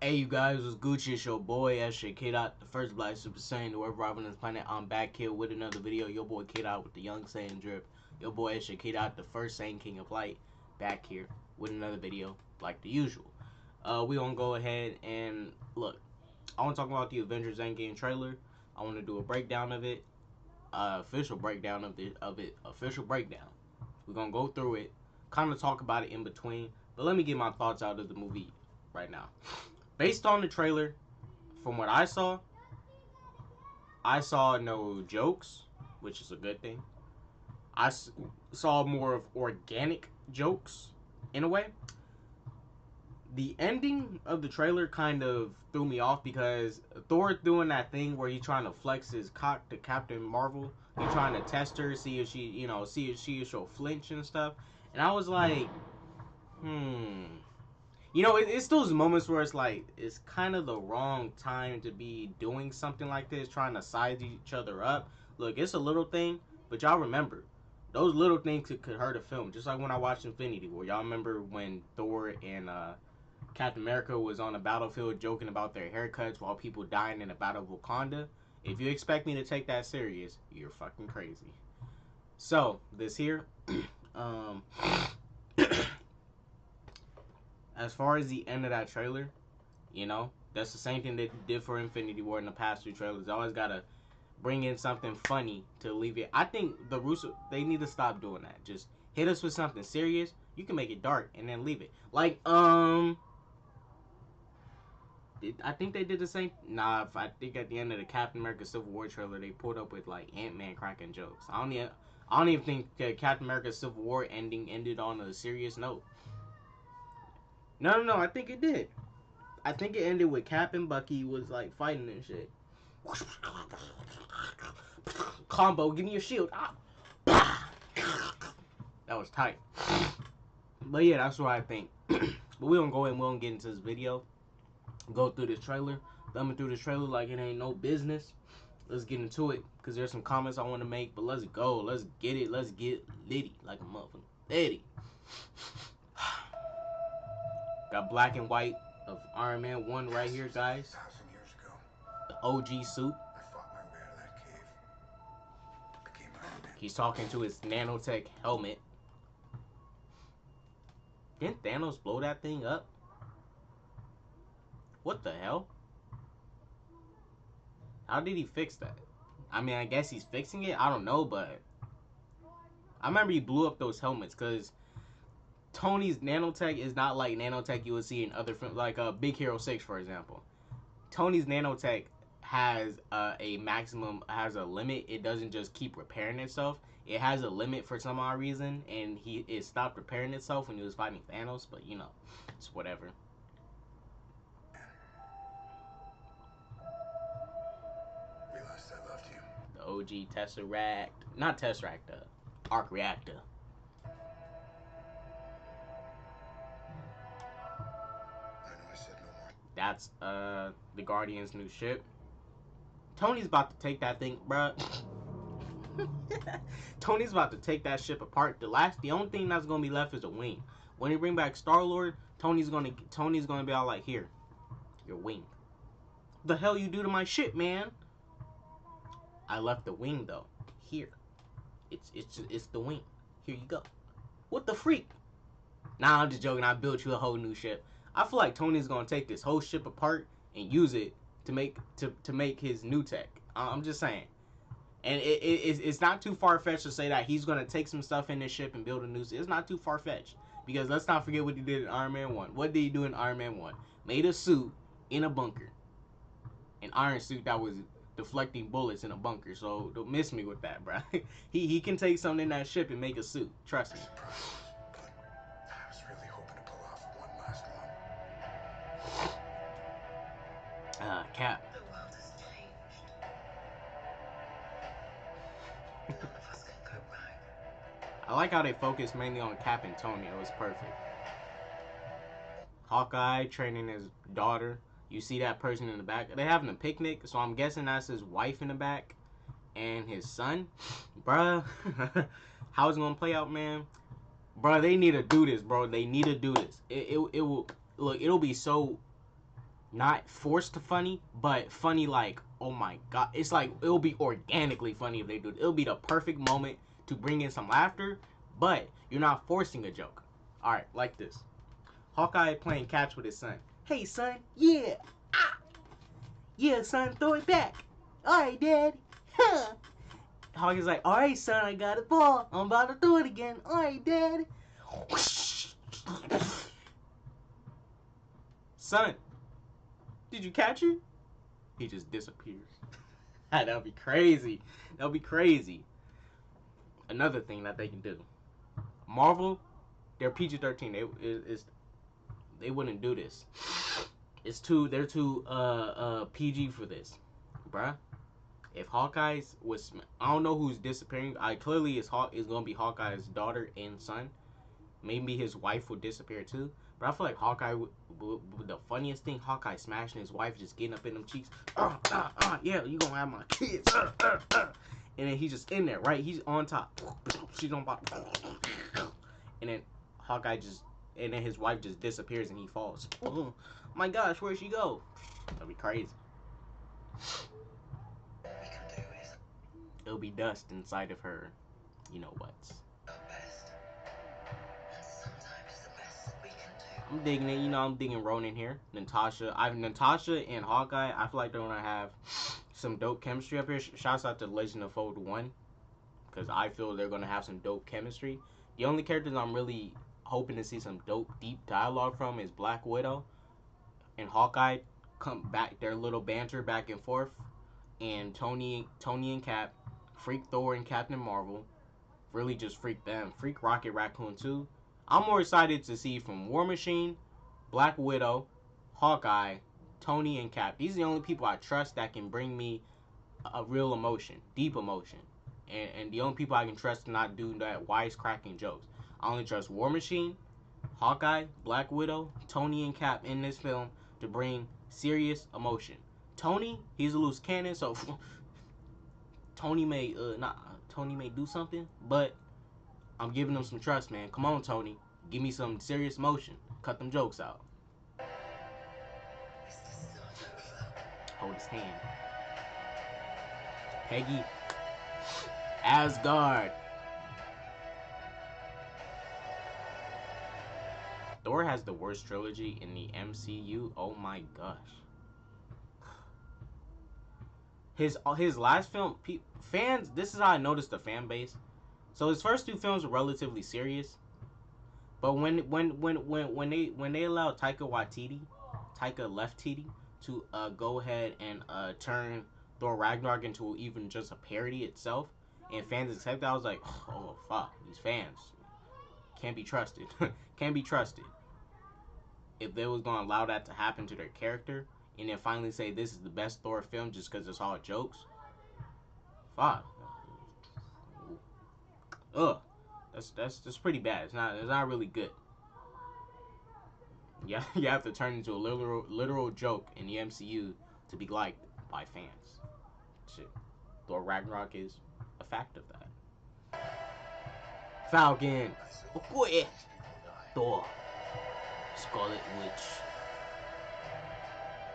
Hey you guys, what's Gucci? It's your boy S.J. K-Dot, the first Black Super Saiyan to ever arrive on this planet. I'm back here with another video. Your boy K-Dot with the Young Saiyan drip. Your boy S.J. K-Dot, the first Saiyan King of Light, back here with another video like the usual. We gonna go ahead and look. I want to talk about the Avengers Endgame trailer. I want to do a breakdown of it, official breakdown of it, official breakdown. We're gonna go through it, kind of talk about it in between. But let me get my thoughts out of the movie right now. Based on the trailer, from what I saw no jokes, which is a good thing. I saw more of organic jokes, in a way. The ending of the trailer kind of threw me off because Thor doing that thing where he's trying to flex his cock to Captain Marvel. He's trying to test her, see if she, see if she'll flinch and stuff. And I was like, it's those moments where it's like, it's kind of the wrong time to be doing something like this, trying to size each other up. Look, it's a little thing, but y'all remember, those little things could hurt a film. Just like when I watched Infinity War. Y'all remember when Thor and Captain America was on a battlefield joking about their haircuts while people dying in the Battle of Wakanda? If you expect me to take that serious, you're fucking crazy. So, this here, as far as the end of that trailer, that's the same thing they did for Infinity War in the past two trailers. They always gotta bring in something funny to alleviate. I think the Russo, they need to stop doing that. Just hit us with something serious. You can make it dark and then leave it. Like, I think they did the same. Nah, I think at the end of the Captain America Civil War trailer, they pulled up with like Ant-Man cracking jokes. I don't even think Captain America Civil War ending ended on a serious note. No, I think it did. I think it ended with Cap and Bucky was like fighting and shit. Combo, give me your shield. That was tight. But yeah, that's what I think. But we don't get into this video. Go through this trailer. Thumbing through this trailer like it ain't no business. Let's get into it. Because there's some comments I want to make. But let's go. Let's get it. Let's get litty. Like a motherfucker. Litty. Got black and white of Iron Man 1 right here, guys. 1,000 years ago, the OG suit. I fought my way out of that cave. Became Iron Man. He's talking to his nanotech helmet. Didn't Thanos blow that thing up? What the hell? How did he fix that? I mean, I guess he's fixing it. I don't know, but I remember he blew up those helmets because Tony's nanotech is not like nanotech you would see in other films, like Big Hero 6, for example. Tony's nanotech has a maximum, has a limit. It doesn't just keep repairing itself. It has a limit for some odd reason, and it stopped repairing itself when he was fighting Thanos, but it's whatever. Realized I loved you. The OG Tesseract, not Tesseract, Arc Reactor. That's the Guardian's new ship. Tony's about to take that thing, bruh. Tony's about to take that ship apart. The only thing that's gonna be left is a wing. When he bring back Star-Lord, Tony's gonna be all like, here, your wing. What the hell you do to my ship, man? I left the wing though. Here, it's the wing. Here you go. What the freak? Nah, I'm just joking. I built you a whole new ship. I feel like Tony's gonna take this whole ship apart and use it to make his new tech. I'm just saying, and it's not too far fetched to say that he's gonna take some stuff in this ship and build a new. It's not too far fetched because let's not forget what he did in Iron Man 1. What did he do in Iron Man 1? Made a suit in a bunker, an iron suit that was deflecting bullets in a bunker. So don't miss me with that, bro. he can take something in that ship and make a suit. Trust me. Cap. The world has changed. None of us can go back. I like how they focused mainly on Cap and Tony. It was perfect. Hawkeye training his daughter. You see that person in the back. They're having a picnic, so I'm guessing that's his wife in the back and his son. Bruh. How's it gonna play out, man? Bruh, they need to do this, bro. They need to do this. It will look. It'll be so Not forced to funny, but funny like, oh my god. It's like, it'll be organically funny if they do it. It'll be the perfect moment to bring in some laughter, but you're not forcing a joke. Alright, like this. Hawkeye playing catch with his son. Hey, son. Yeah. Ah. Yeah, son. Throw it back. Alright, Dad. Huh. Hawkeye's like, alright, son. I got a ball. I'm about to throw it again. Alright, Dad. Son, did you catch it? He just disappears. That'll be crazy. That'll be crazy. Another thing that they can do. Marvel, they're PG-13. They wouldn't do this. They're too PG for this, bruh. If Hawkeye's was, I don't know who's disappearing. Clearly is gonna be Hawkeye's daughter and son. Maybe his wife would disappear too. But I feel like Hawkeye, the funniest thing, Hawkeye smashing his wife, just getting up in them cheeks. Yeah, you gonna have my kids. And then he's just in there, right? He's on top. She's on bottom. And then Hawkeye and then his wife just disappears and he falls. Oh my gosh, where'd she go? That'd be crazy. We can do is It'll be dust inside of her, you know what? our best. And sometimes the best that we can do. I'm digging it. I'm digging Ronan here. Natasha and Hawkeye, I feel like they're gonna have some dope chemistry up here. Shouts out to Legend of Fold 1, because I feel they're gonna have some dope chemistry. The only characters I'm really hoping to see some dope, deep dialogue from is Black Widow and Hawkeye. Come back, their little banter back and forth, and Tony and Cap, freak Thor and Captain Marvel. Really just freak them. Freak Rocket Raccoon too. I'm more excited to see from War Machine, Black Widow, Hawkeye, Tony, and Cap. These are the only people I trust that can bring me a real emotion, deep emotion. And the only people I can trust to not do that wisecracking jokes. I only trust War Machine, Hawkeye, Black Widow, Tony, and Cap in this film to bring serious emotion. Tony, he's a loose cannon, so Tony may do something, but I'm giving him some trust, man. Come on, Tony. Give me some serious motion. Cut them jokes out. Is this not over? Hold his hand. Peggy. Asgard. Thor has the worst trilogy in the MCU. Oh my gosh. His last film, fans. This is how I noticed the fan base. So his first two films were relatively serious, but when they allowed Taika Waititi to go ahead and turn Thor Ragnarok into even just a parody itself, and fans accept that, I was like, oh fuck, these fans can't be trusted. Can't be trusted. If they was gonna allow that to happen to their character, and then finally say this is the best Thor film just because it's all jokes, fuck. Ugh, that's pretty bad. It's not really good. Yeah, you have to turn into a literal joke in the MCU to be liked by fans. Shit, Thor Ragnarok is a fact of that. Falcon, oh boy, Thor, Scarlet Witch.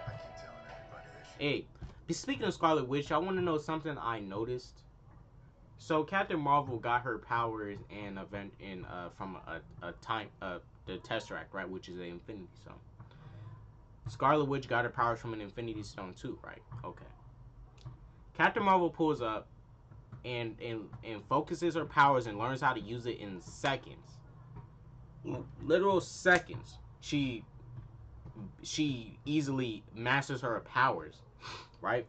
I keep telling everybody they should. Hey, speaking of Scarlet Witch, I want to know something I noticed. So Captain Marvel got her powers from the Tesseract, right, which is an Infinity Stone. Scarlet Witch got her powers from an Infinity Stone too, right? Okay. Captain Marvel pulls up and focuses her powers and learns how to use it in seconds. Literal seconds. She easily masters her powers, right?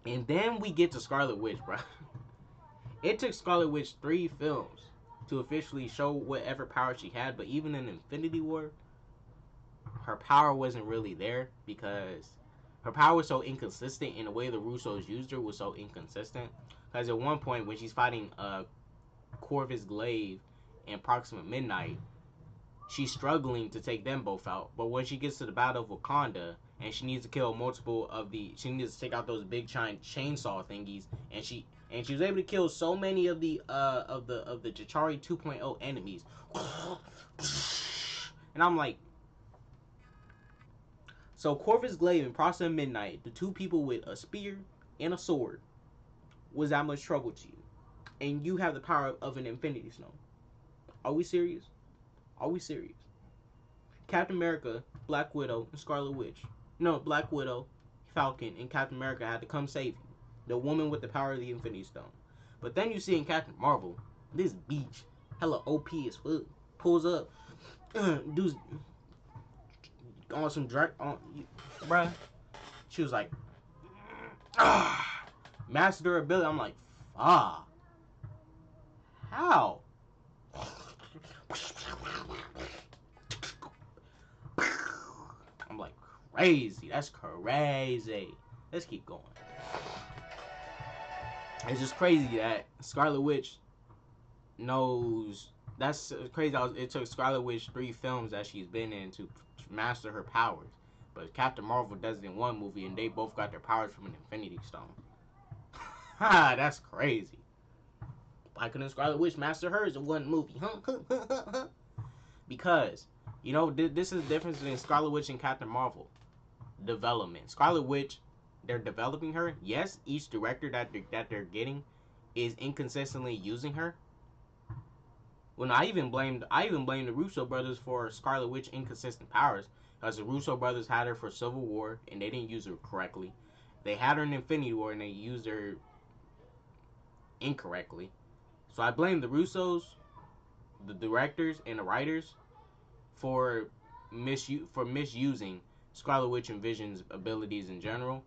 And then we get to Scarlet Witch, bro. It took Scarlet Witch 3 films to officially show whatever power she had, but even in Infinity War, her power wasn't really there because her power was so inconsistent, and the way the Russos used her was so inconsistent. Because at one point, when she's fighting Corvus Glaive and Proxima Midnight, she's struggling to take them both out. But when she gets to the Battle of Wakanda, and she needs to kill she needs to take out those big giant chainsaw thingies, and she was able to kill so many of the Chitauri 2.0 enemies. And I'm like, So Corvus Glaive and Process Midnight, the two people with a spear and a sword, was that much trouble to you, and you have the power of an Infinity Stone. Are we serious? Are we serious? Captain America, Black Widow, and Scarlet Witch. No, Black Widow, Falcon, and Captain America had to come save you. The woman with the power of the Infinity Stone. But then you see in Captain Marvel, this beach, hella OP as fuck, pulls up, dudes on some drag, bruh. She was like, master durability. I'm like, fuck. How? I'm like, crazy. That's crazy. Let's keep going. It's just crazy that Scarlet Witch knows. That's crazy. It took Scarlet Witch 3 films that she's been in to master her powers. But Captain Marvel does it in one movie, and they both got their powers from an Infinity Stone. Ha! That's crazy. Why couldn't Scarlet Witch master hers in one movie? Huh? Because, you know, this is the difference between Scarlet Witch and Captain Marvel. Development. Scarlet Witch, they're developing her. Yes, each director that they're getting is inconsistently using her. When I even blamed the Russo brothers for Scarlet Witch inconsistent powers, because the Russo brothers had her for Civil War and they didn't use her correctly. They had her in Infinity War and they used her incorrectly. So I blame the Russos, the directors, and the writers for misusing Scarlet Witch and Vision's abilities in general,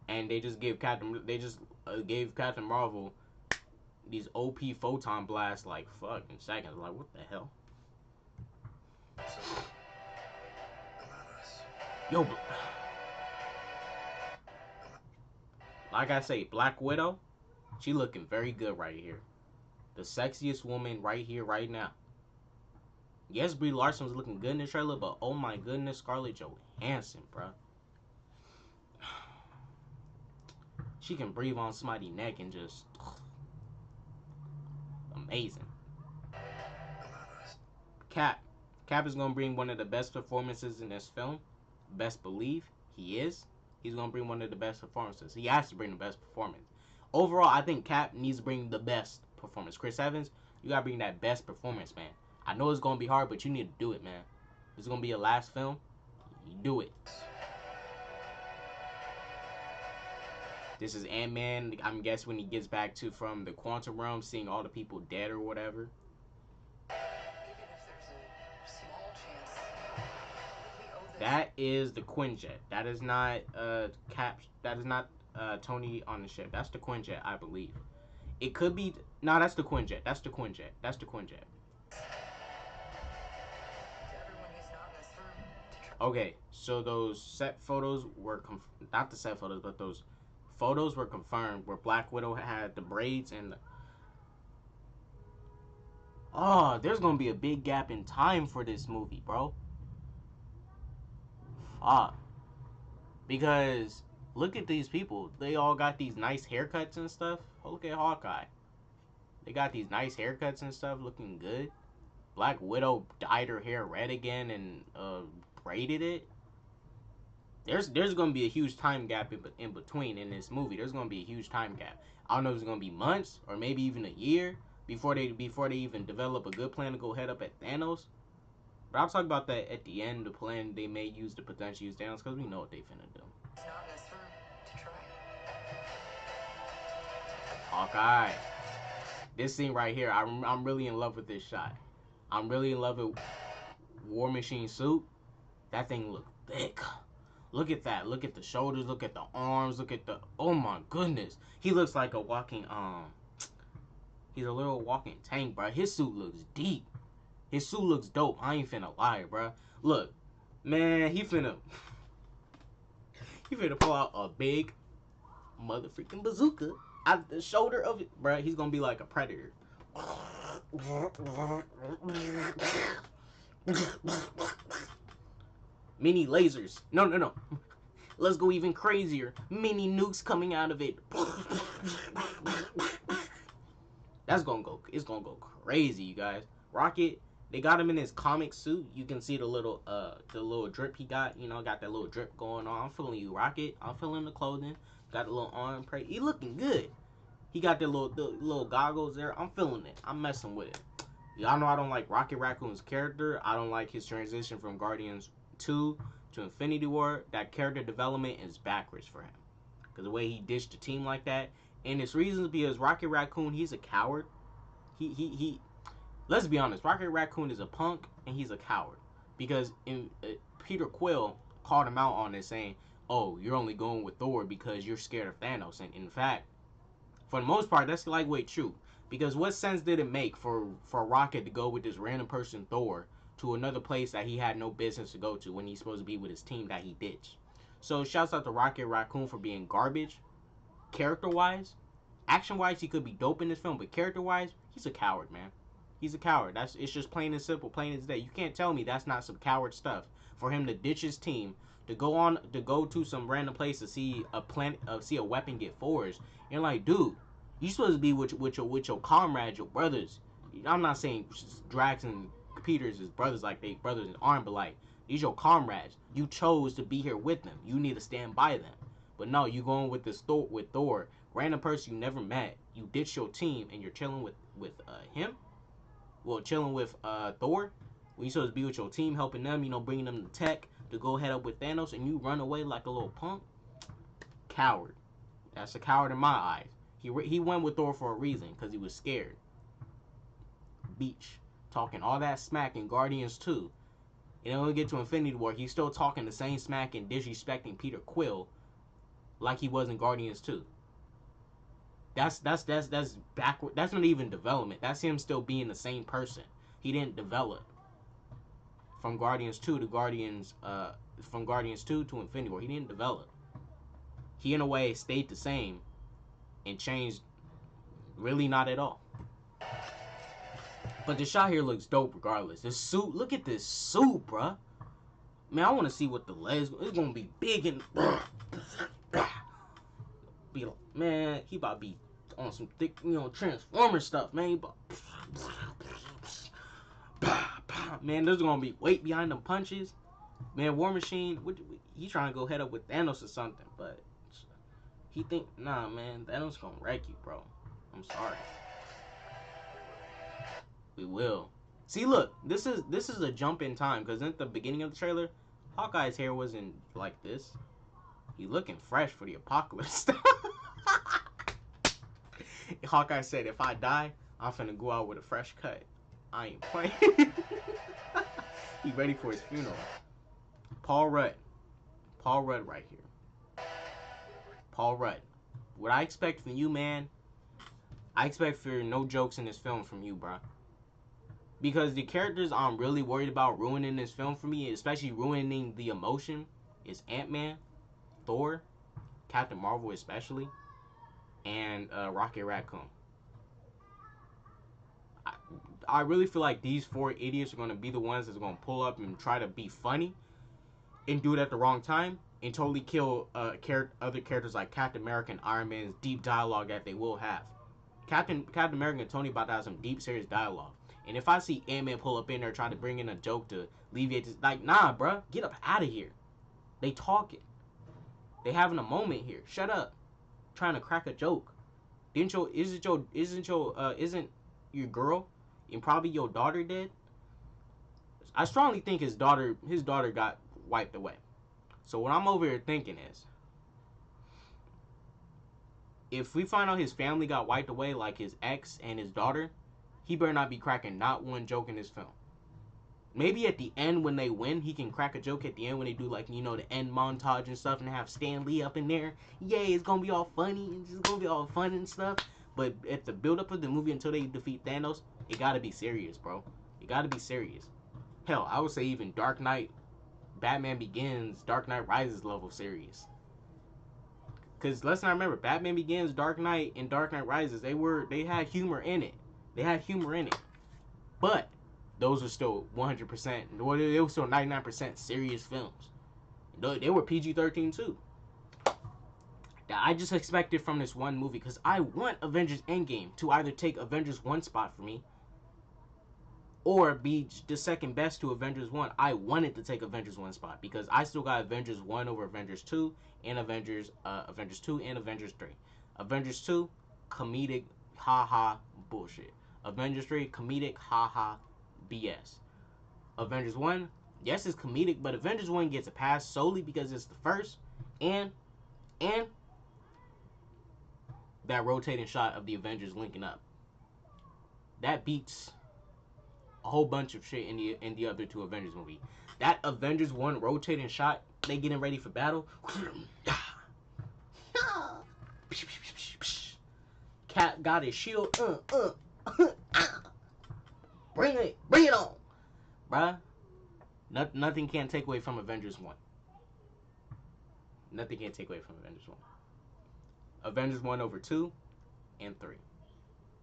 and they just gave Captain Marvel these OP photon blasts like fuck in seconds. Like, what the hell? Yo, like I say, Black Widow, she looking very good right here. The sexiest woman right here, right now. Yes, Brie Larson was looking good in the trailer, but oh my goodness, Scarlett Johansson, bro. She can breathe on somebody's neck and just amazing. Cap is gonna bring one of the best performances in this film. Best believe he is. He's gonna bring one of the best performances. He has to bring the best performance. Overall, I think Cap needs to bring the best performance. Chris Evans, you gotta bring that best performance, man. I know it's gonna be hard, but you need to do it, man. This is gonna be your last film. You do it. This is Ant-Man. I'm guessing when he gets back from the quantum realm, seeing all the people dead or whatever. That is the Quinjet. That is not Cap. That is not Tony on the ship. That's the Quinjet, I believe. It could be. No, that's the Quinjet. That's the Quinjet. That's the Quinjet. Okay, so those set photos were not the set photos, but those photos were confirmed where Black Widow had the braids and. Oh, there's gonna be a big gap in time for this movie, bro. Fuck. Because look at these people. They all got these nice haircuts and stuff. Oh, look at Hawkeye. They got these nice haircuts and stuff, looking good. Black Widow dyed her hair red again and braided it. There's gonna be a huge time gap in between in this movie. There's gonna be a huge time gap. I don't know if it's gonna be months or maybe even a year before they even develop a good plan to go head up at Thanos. But I'll talk about that at the end. The plan they may use to potentially use Thanos, because we know what they finna do. Hawkeye. This scene right here, I'm really in love with this shot. I'm really in love with War Machine suit. That thing look thick. Look at that. Look at the shoulders. Look at the arms. Look at the. Oh my goodness. He looks like a walking He's a little walking tank, bro. His suit looks deep. His suit looks dope. I ain't finna lie, bro. Look, man, he finna pull out a big motherfucking bazooka out the shoulder of it, bro. He's gonna be like a predator. Mini lasers. No. Let's go even crazier. Mini nukes coming out of it. It's gonna go crazy, you guys. Rocket, They got him in his comic suit. You can see the little drip he got. You know, got that little drip going on. I'm feeling you, Rocket. I'm feeling the clothing. Got the little arm prey. He looking good. He got the little goggles there. I'm feeling it. I'm messing with it. Y'all know I don't like Rocket Raccoon's character. I don't like his transition from Guardians 2 to Infinity War. That character development is backwards for him. Because the way he dished the team like that. And it's reasons because Rocket Raccoon, he's a coward. He let's be honest, Rocket Raccoon is a punk and he's a coward. Because Peter Quill called him out on this saying, oh, you're only going with Thor because you're scared of Thanos. And in fact, for the most part, that's lightweight true. Because what sense did it make for Rocket to go with this random person, Thor, to another place that he had no business to go to when he's supposed to be with his team that he ditched? So shouts out to Rocket Raccoon for being garbage. Character-wise, action-wise, he could be dope in this film, but character-wise, he's a coward, man. He's a coward. It's just plain and simple, plain as day. You can't tell me that's not some coward stuff for him to ditch his team, to go to some random place to see a weapon get forged. You're like, dude, you supposed to be with your comrades, your brothers. I'm not saying Drax and Peter's his brothers like they brothers in arm, but like these your comrades. You chose to be here with them. You need to stand by them. But no, you going with Thor, random person you never met. You ditch your team and you're chilling with him. Well, chilling with Thor. When you supposed to be with your team, helping them, you know, bringing them the tech to go head up with Thanos, and you run away like a little punk. Coward. That's a coward in my eyes. He went with Thor for a reason, because he was scared. Beach. Talking all that smack in Guardians 2. And then when we get to Infinity War, he's still talking the same smack and disrespecting Peter Quill like he was in Guardians 2. That's backward. That's not even development. That's him still being the same person. He didn't develop from Guardians 2 to Infinity War. He didn't develop. He in a way stayed the same and changed really not at all. But the shot here looks dope regardless. This suit, look at this suit, bruh. Man, I want to see what the legs. It's gonna be big and be like, man, he about to be on some thick, you know, Transformer stuff, man. Man, there's gonna be weight behind them punches. Man, War Machine, he trying to go head up with Thanos or something, but he think, nah, man, Thanos gonna wreck you, bro. I'm sorry. We will. See, look, this is a jump in time, because at the beginning of the trailer, Hawkeye's hair wasn't like this. He looking fresh for the apocalypse. Hawkeye said, if I die, I'm finna go out with a fresh cut. I ain't playing. He ready for his funeral. Paul Rudd right here. Paul Rudd. What I expect from you, man, I expect for no jokes in this film from you, bro. Because the characters I'm really worried about ruining this film for me, especially ruining the emotion, is Ant-Man, Thor, Captain Marvel especially, and Rocket Raccoon. I really feel like these four idiots are going to be the ones that's going to pull up and try to be funny and do it at the wrong time and totally kill other characters like Captain America and Iron Man's deep dialogue that they will have. Captain America and Tony about to have some deep, serious dialogue. And if I see Ant-Man pull up in there trying to bring in a joke to alleviate this, like, nah, bruh, get up out of here. They talking. They having a moment here. Shut up. Trying to crack a joke. Isn't your girl and probably your daughter dead? I strongly think his daughter got wiped away. So what I'm over here thinking is, if we find out his family got wiped away, like his ex and his daughter, he better not be cracking not one joke in this film. Maybe at the end when they win, he can crack a joke at the end when they do, like, you know, the end montage and stuff and have Stan Lee up in there. Yay, it's gonna be all funny. It's just gonna be all fun and stuff. But at the build-up of the movie until they defeat Thanos, it gotta be serious, bro. It gotta be serious. Hell, I would say even Dark Knight, Batman Begins, Dark Knight Rises level serious. Because let's not remember, Batman Begins, Dark Knight, and Dark Knight Rises, they had humor in it. They had humor in it. But those are still 100%, well, they were still 99% serious films. They were PG-13 too. I just expected from this one movie, because I want Avengers Endgame to either take Avengers 1 spot for me, or be the second best to Avengers 1. I wanted to take Avengers 1 spot because I still got Avengers 1 over Avengers 2 and Avengers 2 and Avengers 3. Avengers 2, comedic, haha, bullshit. Avengers 3, comedic, haha, BS. Avengers 1, yes, it's comedic, but Avengers 1 gets a pass solely because it's the first, and that rotating shot of the Avengers linking up. That beats a whole bunch of shit in the other two Avengers movie. That Avengers 1 rotating shot, they getting ready for battle. Cap got his shield. Bring it on, bruh. Nothing can take away from Avengers 1. Nothing can take away from Avengers 1. Avengers 1 over 2 and 3.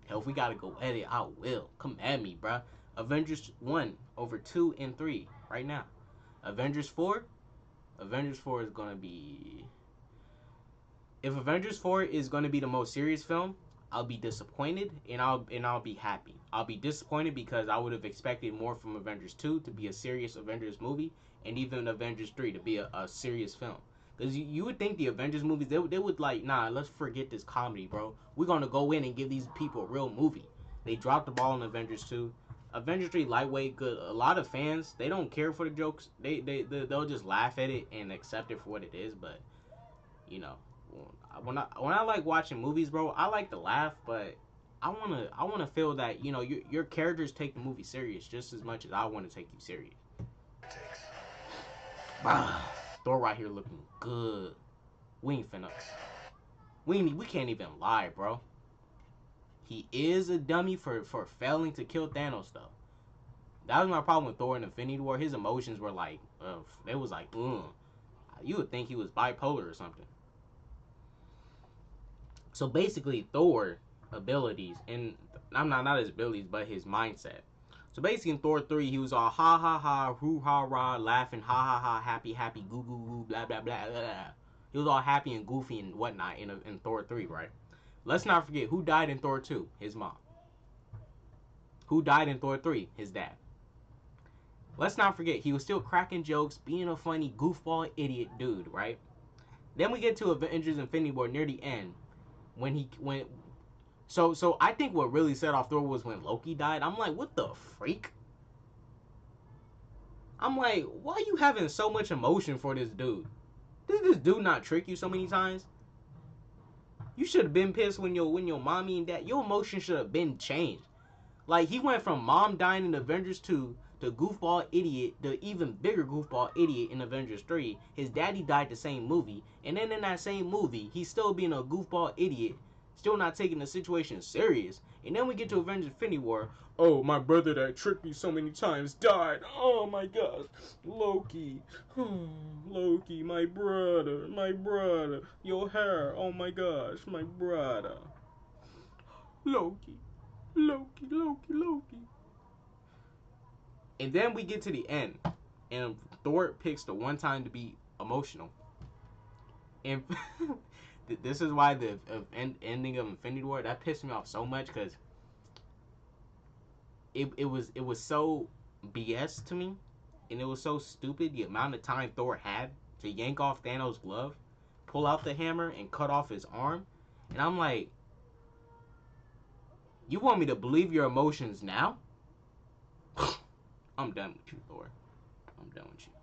Hell, if we gotta go at it, I will. Come at me, bruh. Avengers 1 over 2 and 3 right now. Avengers 4 is gonna be... If Avengers 4 is gonna be the most serious film, I'll be disappointed and I'll be happy. I'll be disappointed because I would have expected more from Avengers 2 to be a serious Avengers movie, and even Avengers 3 to be a serious film. Because you would think the Avengers movies, they would like, nah, let's forget this comedy, bro. We're going to go in and give these people a real movie. They dropped the ball in Avengers 2. Avengers 3, lightweight, good. A lot of fans, they don't care for the jokes. They'll just laugh at it and accept it for what it is. But, you know, when I like watching movies, bro, I like to laugh, but I wanna feel that, you know, your characters take the movie serious just as much as I want to take you serious. Thor right here looking good. We ain't finna. We can't even lie, bro. He is a dummy for failing to kill Thanos, though. That was my problem with Thor in Infinity War. His emotions were like, they was like, you would think he was bipolar or something. So basically, Thor abilities, and I'm not his abilities, but his mindset. So basically, in Thor 3, he was all ha ha ha, hoo ha rah, laughing, ha ha ha, happy happy, goo goo goo, blah blah blah blah. He was all happy and goofy and whatnot in Thor 3, right? Let's not forget who died in Thor 2, his mom. Who died in Thor 3, his dad. Let's not forget he was still cracking jokes, being a funny goofball idiot dude, right? Then we get to Avengers Infinity War near the end. So I think what really set off Thor was when Loki died. I'm like, what the freak? I'm like, why are you having so much emotion for this dude? Did this dude not trick you so many times? You should have been pissed when your mommy and dad, your emotions should have been changed. Like, he went from mom dying in Avengers 2 to goofball idiot, the even bigger goofball idiot in Avengers 3. His daddy died the same movie, and then in that same movie, he's still being a goofball idiot, still not taking the situation serious. And then we get to Avengers Infinity War. Oh, my brother that tricked me so many times died. Oh my gosh, Loki. Loki, my brother. Your hair, oh my gosh, my brother. Loki. And then we get to the end, and Thor picks the one time to be emotional. And this is why the ending of Infinity War, that pissed me off so much, because it was so BS to me, and it was so stupid the amount of time Thor had to yank off Thanos' glove, pull out the hammer, and cut off his arm. And I'm like, you want me to believe your emotions now? I'm done with you, Thor. I'm done with you.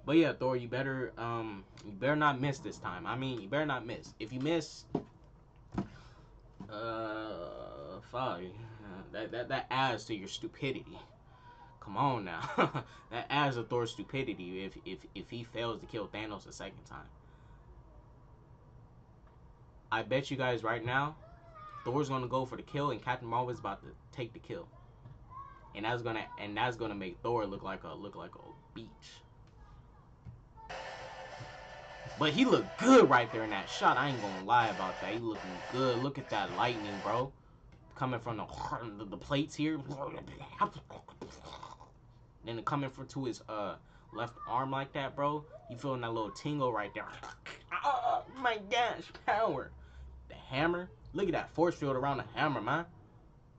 But yeah, Thor, you better not miss this time. I mean, you better not miss. If you miss, fuck, that adds to your stupidity. Come on now, that adds to Thor's stupidity if he fails to kill Thanos a second time. I bet you guys right now, Thor's gonna go for the kill, and Captain Marvel's about to take the kill. And that's gonna make Thor look like a beach. But he looked good right there in that shot. I ain't gonna lie about that. He looking good. Look at that lightning, bro. Coming from the plates here. Then coming to his left arm like that, bro. You feeling that little tingle right there. Oh my gosh, power. The hammer. Look at that force field around the hammer, man.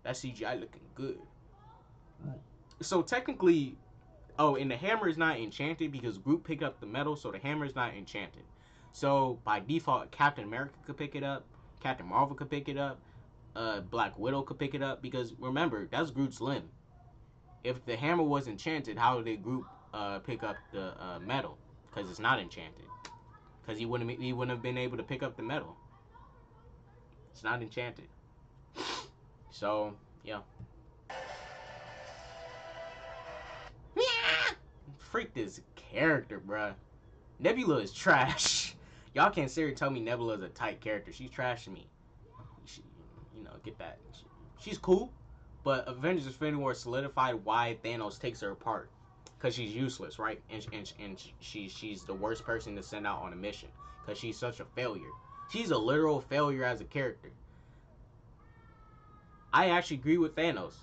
That CGI looking good. So technically, oh, and the hammer is not enchanted because Groot picked up the metal, so the hammer is not enchanted. So by default, Captain America could pick it up, Captain Marvel could pick it up, Black Widow could pick it up because remember that's Groot's limb. If the hammer was enchanted, how did Groot pick up the metal? Because it's not enchanted. Because he wouldn't have been able to pick up the metal. It's not enchanted. So yeah. Freak this character, bruh. Nebula is trash. Y'all can't seriously tell me Nebula is a tight character. She's trash to me. She, get that. She's cool, but Avengers Infinity War solidified why Thanos takes her apart. Because she's useless, right? And she's the worst person to send out on a mission. Because she's such a failure. She's a literal failure as a character. I actually agree with Thanos.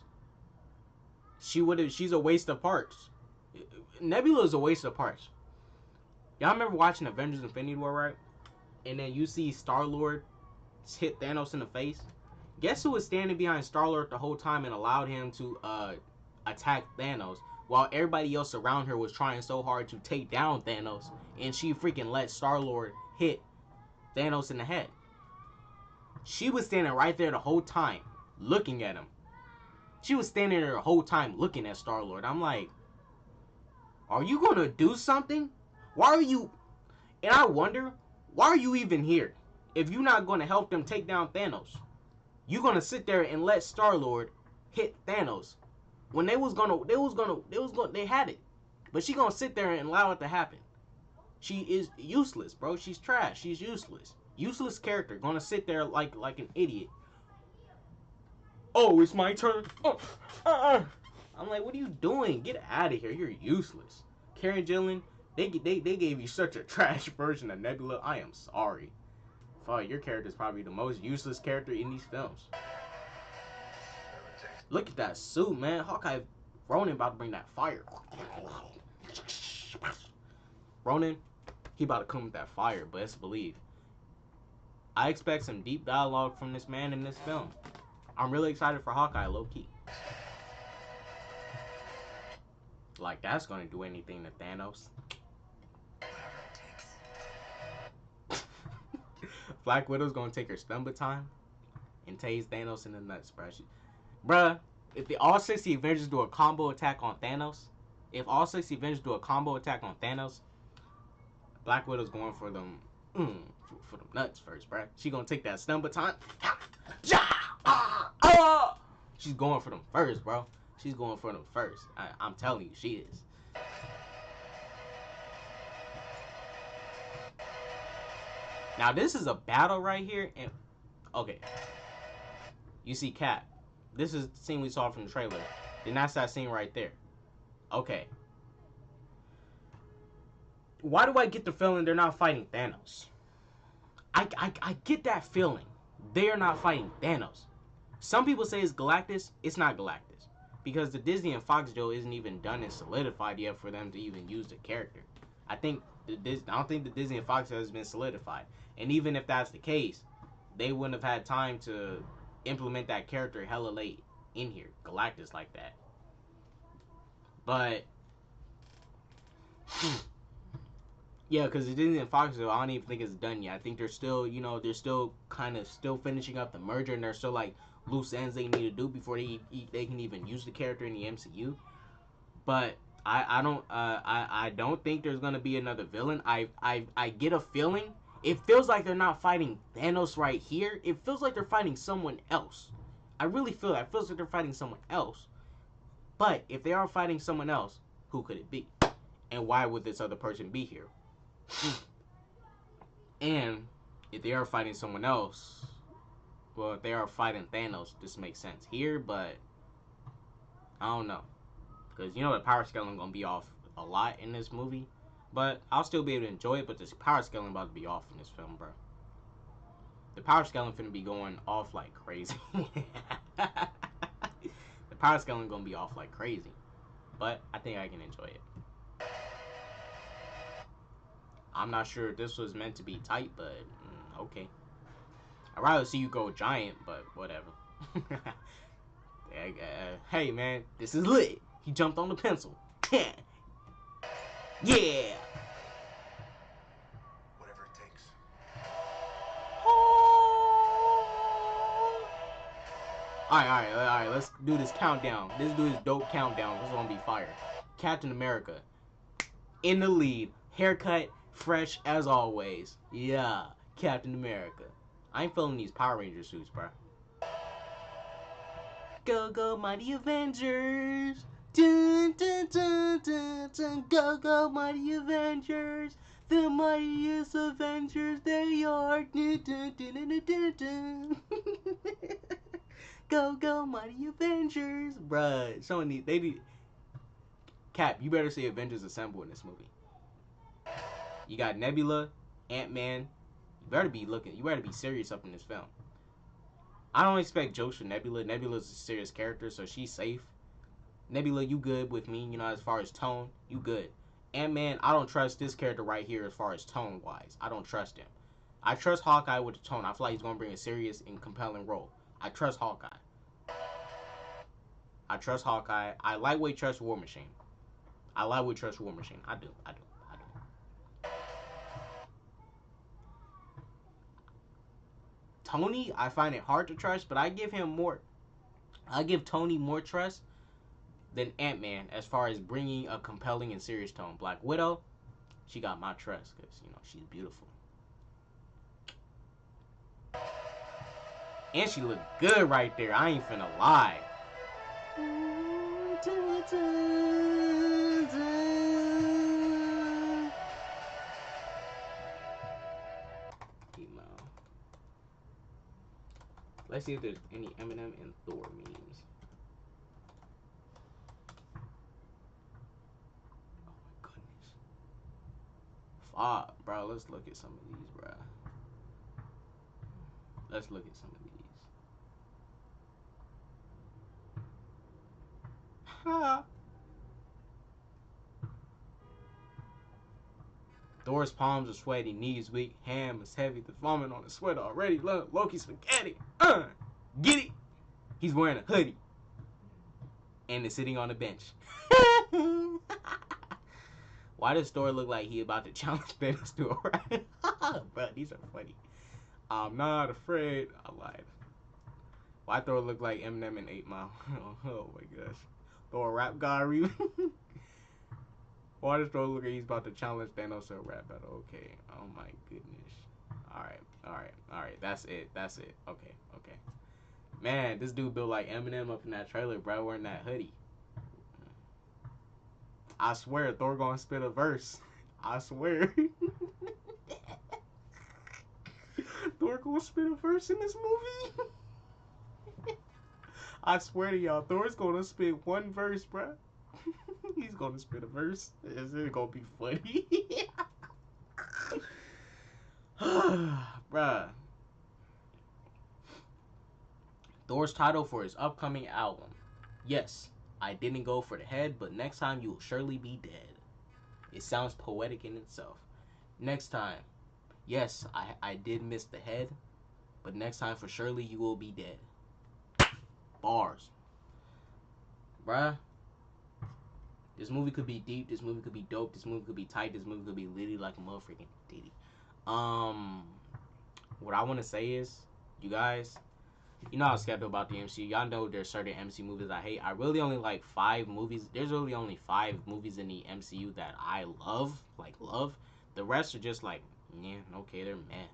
She's a waste of parts. Nebula is a waste of parts. Y'all remember watching Avengers Infinity War, right? And then you see Star-Lord hit Thanos in the face. Guess who was standing behind Star-Lord the whole time and allowed him to attack Thanos while everybody else around her was trying so hard to take down Thanos, and she freaking let Star-Lord hit Thanos in the head. She was standing right there the whole time looking at him. She was standing there the whole time looking at Star-Lord. I'm like, are you gonna do something? Why are you... And I wonder, why are you even here? If you're not gonna help them take down Thanos, you're gonna sit there and let Star-Lord hit Thanos. When they had it. But she gonna sit there and allow it to happen. She is useless, bro. She's trash. She's useless. Useless character. Gonna sit there like an idiot. Oh, it's my turn. I'm like, what are you doing? Get out of here. You're useless. Karen Gillan, they gave you such a trash version of Nebula. I am sorry. Fuck, your character is probably the most useless character in these films. Look at that suit, man. Hawkeye, Ronan about to bring that fire. Ronan, he about to come with that fire, best believe. I expect some deep dialogue from this man in this film. I'm really excited for Hawkeye, low-key. Like, that's gonna do anything to Thanos. Black Widow's gonna take her stun baton and tase Thanos in the nuts, bruh. If the all 60 Avengers do a combo attack on Thanos, Black Widow's going for them, for them nuts first, bruh. She gonna take that stun baton. She's going for them first, bro. She's going for them first. I'm telling you, she is. Now this is a battle right here, and okay. You see Cap. This is the scene we saw from the trailer. Then that's that scene right there. Okay. Why do I get the feeling they're not fighting Thanos? I get that feeling. They're not fighting Thanos. Some people say it's Galactus. It's not Galactus. Because the Disney and Fox deal isn't even done and solidified yet for them to even use the character. I don't think the Disney and Fox has been solidified. And even if that's the case, they wouldn't have had time to implement that character hella late in here. Galactus like that. But yeah, because the Disney and Fox deal, I don't even think it's done yet. I think they're still, kind of still finishing up the merger, and they're still like loose ends they need to do before they can even use the character in the MCU. But I don't think there's gonna be another villain. I get a feeling. It feels like they're not fighting Thanos right here. It feels like they're fighting someone else. I really feel that. It feels like they're fighting someone else. But if they are fighting someone else, who could it be? And why would this other person be here? And if they are fighting someone else, well, if they are fighting Thanos, this makes sense here, but I don't know. Because the power scaling gonna be off a lot in this movie. But I'll still be able to enjoy it, but this power scaling about to be off in this film, bro. The power scaling finna be going off like crazy. The power scaling gonna be off like crazy. But I think I can enjoy it. I'm not sure if this was meant to be tight, but okay. I'd rather see you go giant, but whatever. Hey man, this is lit. He jumped on the pencil. Yeah. Whatever it takes. Alright, let's do this countdown. This dude's dope countdown. This is gonna be fire. Captain America. In the lead. Haircut, fresh as always. Yeah, Captain America. I ain't feeling these Power Ranger suits, bro. Go, go, mighty Avengers. Dun, dun, dun, dun, dun. Go, go, mighty Avengers. The mightiest Avengers they are. Dun, dun, dun, dun, dun, dun. Go, go, mighty Avengers. Bruh, showing these, they need... Cap, you better say Avengers Assemble in this movie. You got Nebula, Ant-Man. You better be serious up in this film. I don't expect jokes from Nebula. Nebula's a serious character, so she's safe. Nebula, you good with me, you know, as far as tone, you good. Ant-Man, I don't trust this character right here as far as tone-wise. I don't trust him. I trust Hawkeye with the tone. I feel like he's going to bring a serious and compelling role. I trust Hawkeye. I lightweight trust War Machine. I do. Tony, I find it hard to trust, but I give Tony more trust than Ant-Man as far as bringing a compelling and serious tone. Black Widow, she got my trust because, you know, she's beautiful. And she looked good right there. I ain't finna lie. Let's see if there's any Eminem and Thor memes. Oh my goodness. Fuck, bro. Let's look at some of these, bro. Let's look at some of these. Thor's palms are sweaty, knees weak, ham is heavy, the vomit on his sweat already. Look, Loki's spaghetti. Get it? He's wearing a hoodie. And is sitting on a bench. Why does Thor look like he about to challenge Thanos to a rap? Bro, these are funny. I'm not afraid. I lied. Why Thor look like Eminem and 8 Mile? Oh my gosh. Thor rap guy. Why does Thor look like he's about to challenge Thanos to a rap battle? Okay. Oh my goodness. Alright. That's it. Okay. Man, this dude built like Eminem up in that trailer, bro, wearing that hoodie. I swear, Thor gonna spit a verse. I swear. Thor gonna spit a verse in this movie? I swear to y'all, Thor's gonna spit one verse, bro. He's gonna spit a verse. It's gonna be funny. Bruh. Thor's title for his upcoming album. Yes, I didn't go for the head, but next time you will surely be dead. It sounds poetic in itself. Next time. Yes, I did miss the head, but next time for surely you will be dead. Bars. Bruh. This movie could be deep. This movie could be dope. This movie could be tight. This movie could be litty like a motherfucking ditty. What I want to say is, you guys, you know how skeptical about the MCU. Y'all know there's certain MCU movies I hate. I really only like 5 movies. There's really only 5 movies in the MCU that I love. Like, love. The rest are just like, yeah, okay, they're meh.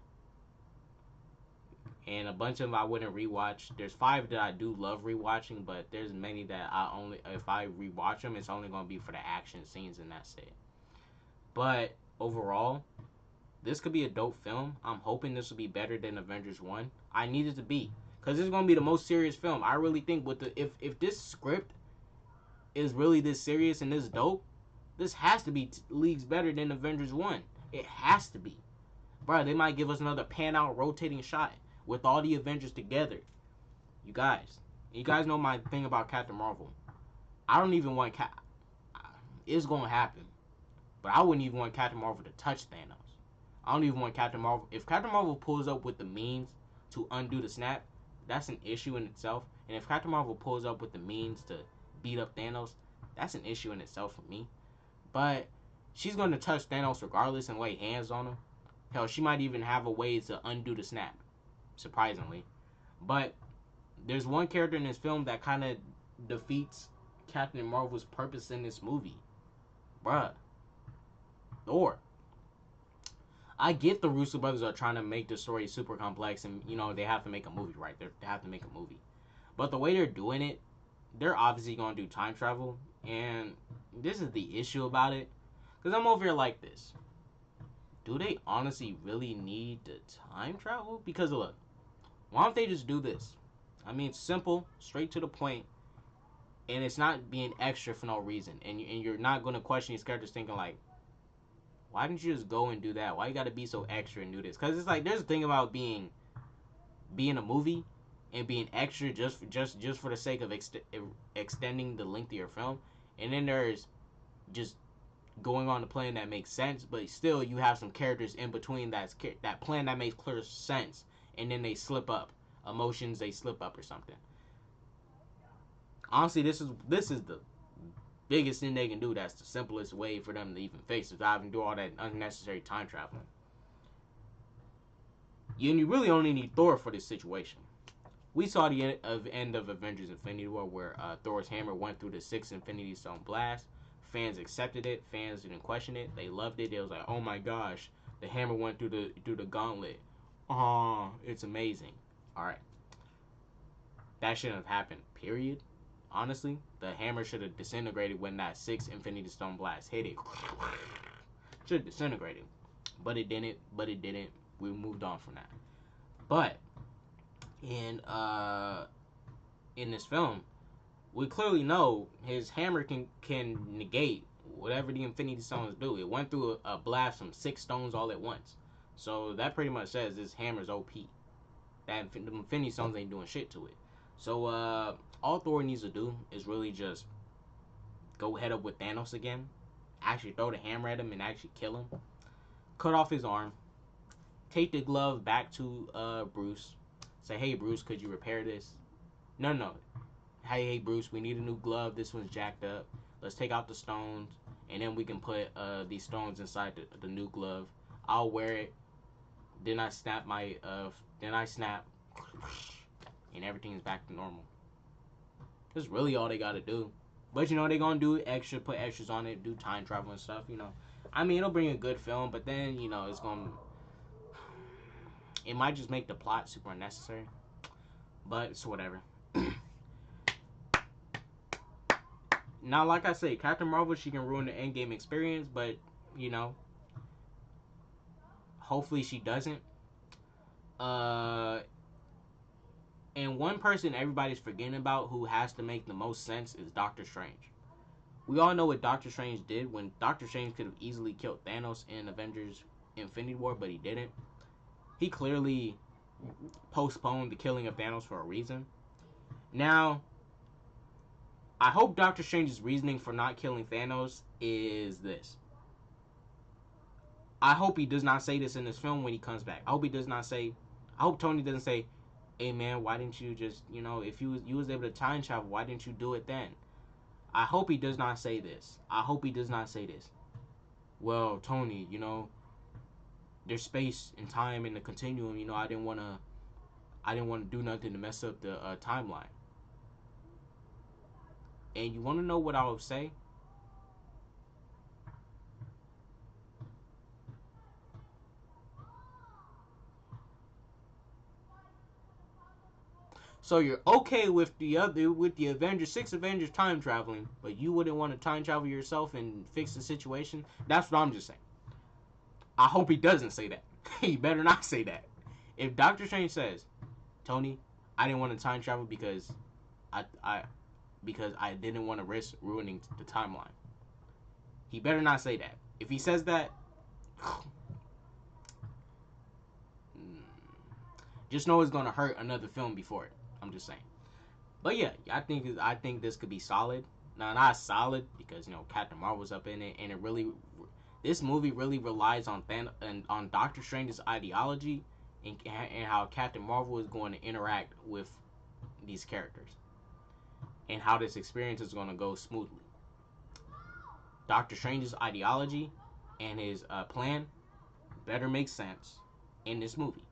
And a bunch of them I wouldn't rewatch. There's 5 that I do love rewatching, but there's many that I only, if I rewatch them, it's only going to be for the action scenes and that's it. But overall, this could be a dope film. I'm hoping this will be better than Avengers 1. I need it to be. Because this is going to be the most serious film. I really think with the if this script is really this serious and this dope, this has to be leagues better than Avengers 1. It has to be. Bro, they might give us another pan-out rotating shot with all the Avengers together. You guys know my thing about Captain Marvel. I don't even want it's going to happen. But I wouldn't even want Captain Marvel to touch Thanos. I don't even want Captain Marvel. If Captain Marvel pulls up with the means to undo the snap, that's an issue in itself. And if Captain Marvel pulls up with the means to beat up Thanos, That's an issue in itself for me. But she's going to touch Thanos regardless and lay hands on him. Hell, she might even have a way to undo the snap, surprisingly. But there's one character in this film that kind of defeats Captain Marvel's purpose in this movie. Bruh. Thor. I get the Russo brothers are trying to make the story super complex and, you know, they have to make a movie, right? They have to make a movie. But the way they're doing it, they're obviously going to do time travel. And this is the issue about it. Because I'm over here like this. Do they honestly really need the time travel? Because look, why don't they just do this? I mean, it's simple, straight to the point, and it's not being extra for no reason. And you're not going to question these characters thinking like, why didn't you just go and do that? Why you got to be so extra and do this? Because it's like there's a thing about being a movie and being extra just for the sake of extending the length of your film, and then there's just going on the plan that makes sense, but still you have some characters in between that plan that makes clear sense, and then they slip up emotions, they slip up or something. Honestly, this is the biggest thing they can do. That's the simplest way for them to even fix it without having to do all that unnecessary time traveling. You really only need Thor for this situation. We saw the end of Avengers Infinity War where Thor's hammer went through the 6 Infinity Stone blast. Fans accepted it. Fans didn't question it. They loved it. It was like, oh my gosh, the hammer went through the gauntlet. Oh, it's amazing. All right, that shouldn't have happened. Period. Honestly, the hammer should have disintegrated when that 6 Infinity Stone blast hit it. Should have disintegrated, but it didn't. We moved on from that. But in this film, we clearly know his hammer can negate whatever the Infinity Stones do. It went through a blast from 6 stones all at once. So that pretty much says this hammer's OP. That the Infinity Stones ain't doing shit to it. So all Thor needs to do is really just go head up with Thanos again. Actually throw the hammer at him and actually kill him. Cut off his arm. Take the glove back to Bruce. Say, hey Bruce, could you repair this? No. Hey Bruce, we need a new glove. This one's jacked up. Let's take out the stones, and then we can put these stones inside the new glove. I'll wear it. Then I snap and everything is back to normal. That's really all they gotta do. But you know they're gonna do extra, put extras on it, do time travel and stuff. You know, I mean it'll bring a good film, but then you know it might just make the plot super unnecessary. But it's whatever. Now, like I say, Captain Marvel, she can ruin the Endgame experience, but, you know, hopefully she doesn't. And one person everybody's forgetting about who has to make the most sense is Doctor Strange. We all know what Doctor Strange did when Doctor Strange could have easily killed Thanos in Avengers Infinity War, but he didn't. He clearly postponed the killing of Thanos for a reason. Now, I hope Doctor Strange's reasoning for not killing Thanos is this. I hope he does not say this in this film when he comes back. I hope Tony doesn't say, hey man, why didn't you just, you know, if you was able to time travel, why didn't you do it then? I hope he does not say this. Well, Tony, you know, there's space and time in the continuum, you know, I didn't want to do nothing to mess up the timeline. And you want to know what I would say? So you're okay with the Avengers, 6 Avengers time traveling, but you wouldn't want to time travel yourself and fix the situation? That's what I'm just saying. I hope he doesn't say that. He better not say that. If Doctor Strange says, Tony, I didn't want to time travel because I didn't want to risk ruining the timeline. He better not say that. If he says that, just know it's gonna hurt another film before it. I'm just saying. But yeah, I think this could be solid. Now, not solid because you know Captain Marvel's up in it, and this movie really relies on on Doctor Strange's ideology and how Captain Marvel is going to interact with these characters and how this experience is going to go smoothly. Doctor Strange's ideology and his plan better make sense in this movie,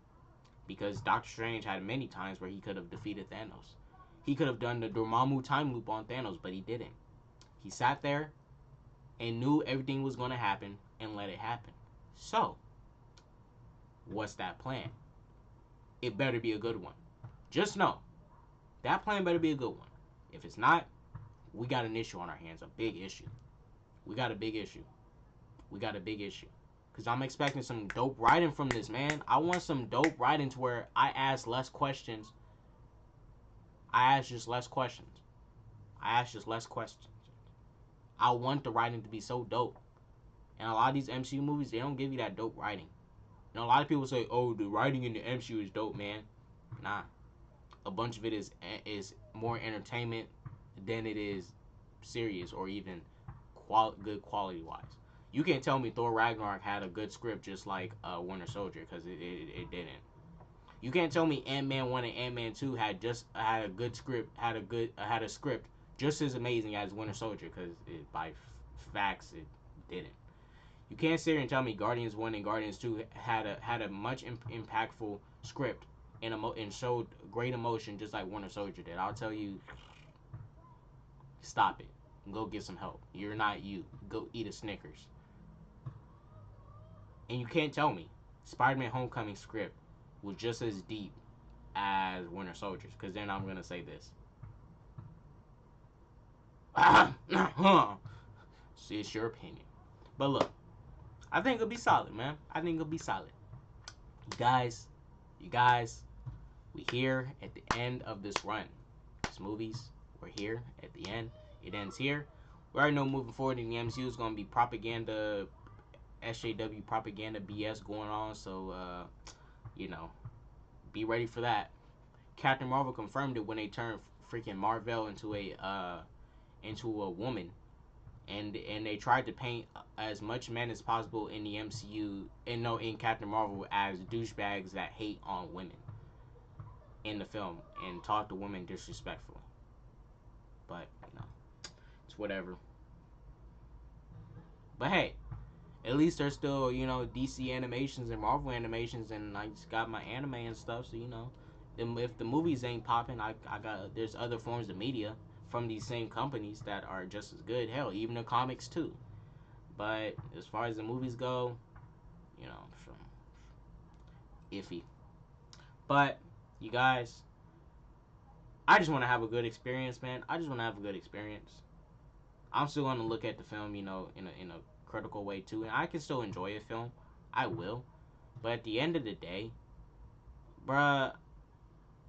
because Doctor Strange had many times where he could have defeated Thanos. He could have done the Dormammu time loop on Thanos, but he didn't. He sat there and knew everything was going to happen and let it happen. So, what's that plan? It better be a good one. Just know, that plan better be a good one. If it's not, we got an issue on our hands, a big issue. We got a big issue. We got a big issue. Because I'm expecting some dope writing from this, man. I want some dope writing to where I ask less questions. I ask just less questions. I ask just less questions. I want the writing to be so dope. And a lot of these MCU movies, they don't give you that dope writing. You know, a lot of people say, oh, the writing in the MCU is dope, man. Nah. A bunch of it is more entertainment than it is serious or even good quality wise. You can't tell me Thor Ragnarok had a good script just like Winter Soldier, because it didn't. You can't tell me Ant-Man 1 and Ant-Man 2 had a good script, had a script just as amazing as Winter Soldier, because by facts it didn't. You can't sit here and tell me Guardians 1 and Guardians 2 had a much impactful script and showed great emotion just like Winter Soldier did. I'll tell you, stop it. Go get some help. You're not you. Go eat a Snickers. And you can't tell me Spider-Man Homecoming script was just as deep as Winter Soldier's, because then I'm going to say this. See, it's your opinion. But look, I think it'll be solid, man. I think it'll be solid. You guys, we here at the end of this run. These movies, we're here at the end. It ends here. We already know moving forward in the MCU is going to be propaganda, SJW propaganda BS going on. So, be ready for that. Captain Marvel confirmed it when they turned freaking Marvel into a woman, and they tried to paint as much men as possible in the MCU and in Captain Marvel as douchebags that hate on women in the film and talk to women disrespectfully. But it's whatever. But hey, at least there's still DC animations and Marvel animations, and I just got my anime and stuff. So if the movies ain't popping, there's other forms of media from these same companies that are just as good. Hell, even the comics too. But as far as the movies go, iffy. But you guys, I just want to have a good experience, man. I just want to have a good experience. I'm still going to look at the film, in a critical way too, and I can still enjoy a film. I will. But at the end of the day, bruh,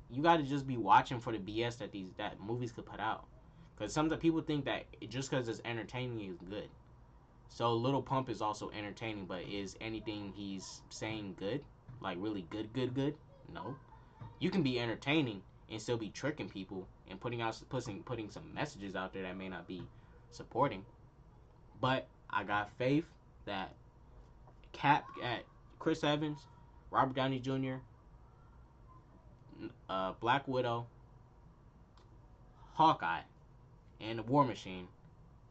you got to just be watching for the BS that movies could put out. Because some people think that just because it's entertaining is good. So Little Pump is also entertaining, but is anything he's saying good? Like really good? No. You can be entertaining and still be tricking people and putting some messages out there that may not be supporting. But I got faith that Chris Evans, Robert Downey Jr., Black Widow, Hawkeye, and the War Machine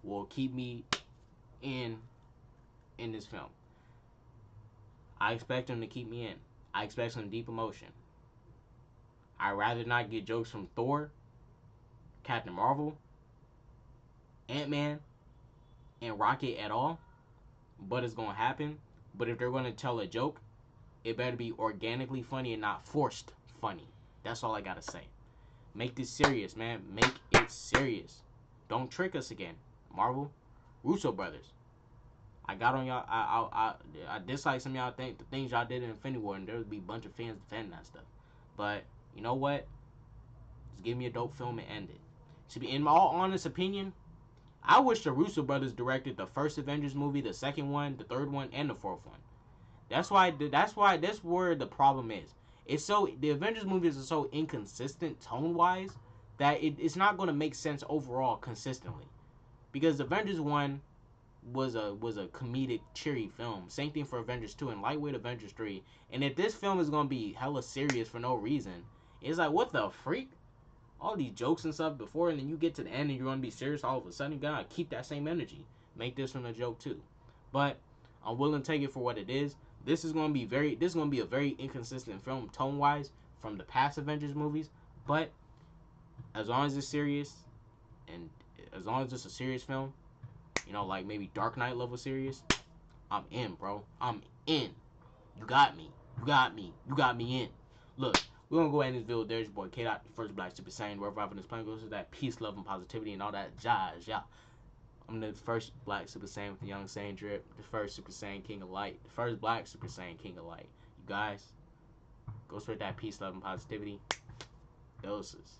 will keep me in this film. I expect them to keep me in. I expect some deep emotion. I'd rather not get jokes from Thor, Captain Marvel, Ant-Man, and Rocket at all, but it's going to happen. But if they're going to tell a joke, it better be organically funny and not forced funny. That's all I got to say. Make this serious, man. Make it serious. Don't trick us again. Marvel, Russo brothers. I got on y'all. I dislike some of y'all the things y'all did in Infinity War, and there would be a bunch of fans defending that stuff. But you know what? Just give me a dope film and end it. To be in my all honest opinion, I wish the Russo brothers directed the first Avengers movie, the second one, the third one, and the fourth one. That's where the problem is. The Avengers movies are so inconsistent tone wise that it's not going to make sense overall consistently. Because Avengers 1 was a comedic, cheery film. Same thing for Avengers 2 and lightweight Avengers 3. And if this film is going to be hella serious for no reason, it's like, what the freak? All these jokes and stuff before, and then you get to the end and you're going to be serious all of a sudden. You got to keep that same energy. Make this one a joke too. But I'm willing to take it for what it is. This is gonna be a very inconsistent film tone wise from the past Avengers movies. But as long as it's serious, and as long as it's a serious film, you know, like maybe Dark Knight level serious, I'm in, bro. I'm in. You got me. You got me. You got me in. Look, we're gonna go ahead and this video. There's your boy K Dot, the first Black Super Saiyan. Wherever I'm in this planet goes to that peace, love, and positivity and all that jazz, yeah. I'm the first Black Super Saiyan with the Young Saiyan drip, the first Super Saiyan King of Light, the first Black Super Saiyan King of Light. You guys, go spread that peace, love, and positivity. Doses.